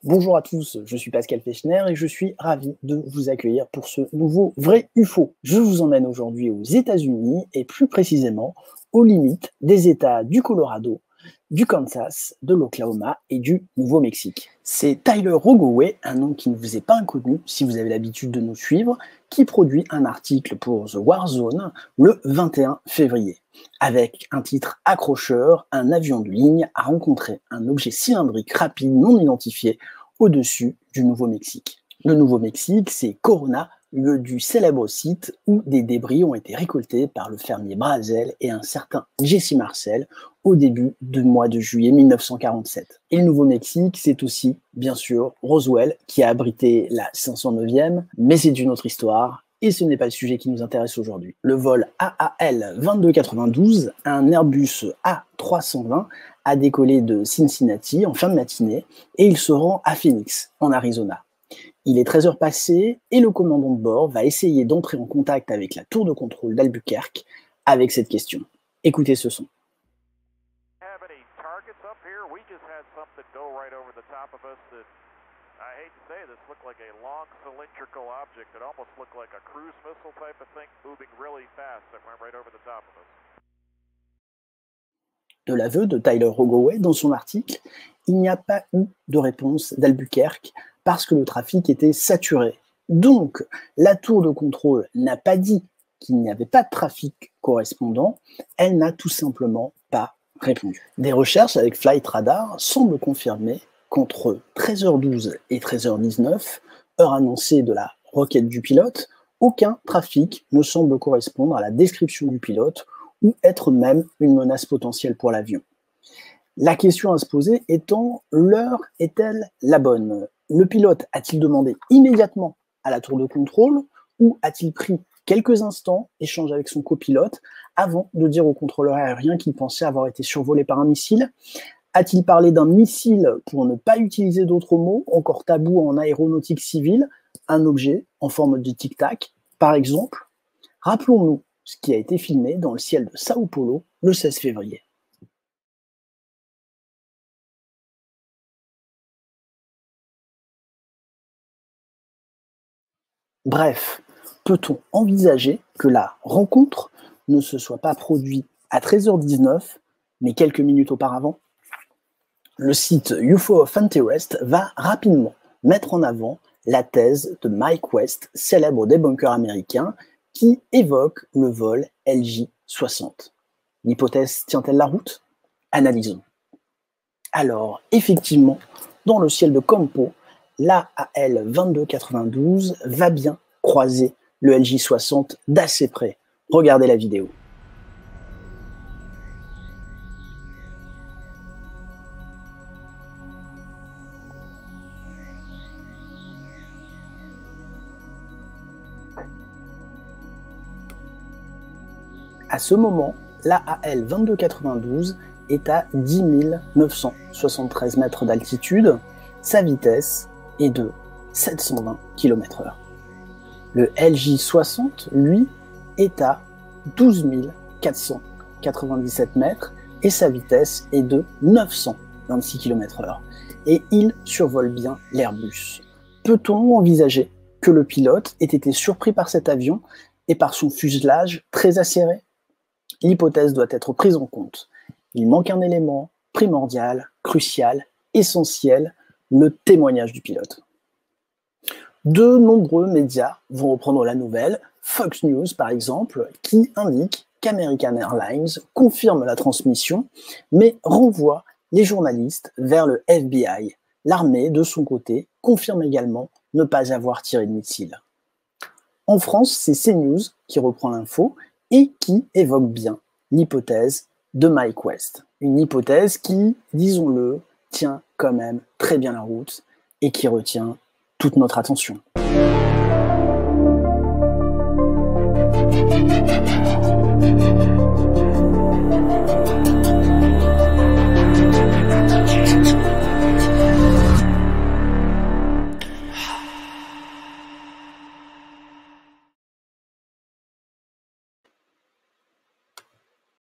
Bonjour à tous, je suis Pascal Fechner et je suis ravi de vous accueillir pour ce nouveau Vrai UFO. Je vous emmène aujourd'hui aux États-Unis et plus précisément aux limites des États du Colorado, du Kansas, de l'Oklahoma et du Nouveau-Mexique. C'est Tyler Rogoway, un nom qui ne vous est pas inconnu si vous avez l'habitude de nous suivre, qui produit un article pour The War Zone le 21 février. Avec un titre accrocheur, un avion de ligne a rencontré un objet cylindrique rapide non identifié au-dessus du Nouveau-Mexique. Le Nouveau-Mexique, c'est Corona, lieu du célèbre site où des débris ont été récoltés par le fermier Brazel et un certain Jesse Marcel au début du mois de juillet 1947. Et le Nouveau-Mexique, c'est aussi, bien sûr, Roswell, qui a abrité la 509e, mais c'est une autre histoire, et ce n'est pas le sujet qui nous intéresse aujourd'hui. Le vol AAL 2292, un Airbus A320, a décollé de Cincinnati en fin de matinée, et il se rend à Phoenix, en Arizona. Il est 13h passées et le commandant de bord va essayer d'entrer en contact avec la tour de contrôle d'Albuquerque avec cette question. Écoutez ce son. De l'aveu de Tyler Rogoway dans son article, il n'y a pas eu de réponse d'Albuquerque parce que le trafic était saturé. Donc, la tour de contrôle n'a pas dit qu'il n'y avait pas de trafic correspondant, elle n'a tout simplement pas répondu. Des recherches avec Flight Radar semblent confirmer qu'entre 13h12 et 13h19, heure annoncée de la roquette du pilote, aucun trafic ne semble correspondre à la description du pilote ou être même une menace potentielle pour l'avion. La question à se poser étant, l'heure est-elle la bonne? Le pilote a-t-il demandé immédiatement à la tour de contrôle ou a-t-il pris quelques instants, échange avec son copilote, avant de dire au contrôleur aérien qu'il pensait avoir été survolé par un missile? A-t-il parlé d'un missile pour ne pas utiliser d'autres mots, encore tabou en aéronautique civile, un objet en forme de tic-tac, par exemple? Rappelons-nous ce qui a été filmé dans le ciel de Sao Paulo le 16 février. Bref, peut-on envisager que la rencontre ne se soit pas produite à 13h19, mais quelques minutes auparavant? Le site UFO of Interest va rapidement mettre en avant la thèse de Mike West, célèbre débunker américain, qui évoque le vol LJ-60. L'hypothèse tient-elle la route? Analysons. Alors, effectivement, dans le ciel de Campo, l'AAL 2292 va bien croiser le LJ-60 d'assez près. Regardez la vidéo. À ce moment, l'AAL 2292 est à 10 973 mètres d'altitude. Sa vitesse est de 720 km/h. Le LJ-60, lui, est à 12 497 mètres et sa vitesse est de 926 km/h. Et il survole bien l'Airbus. Peut-on envisager que le pilote ait été surpris par cet avion et par son fuselage très acéré? L'hypothèse doit être prise en compte. Il manque un élément primordial, crucial, essentiel, le témoignage du pilote. De nombreux médias vont reprendre la nouvelle, Fox News par exemple, qui indique qu'American Airlines confirme la transmission, mais renvoie les journalistes vers le FBI. L'armée, de son côté, confirme également ne pas avoir tiré de missile. En France, c'est CNews qui reprend l'info et qui évoque bien l'hypothèse de Mike West. Une hypothèse qui, disons-le, tient quand même très bien la route et qui retient toute notre attention.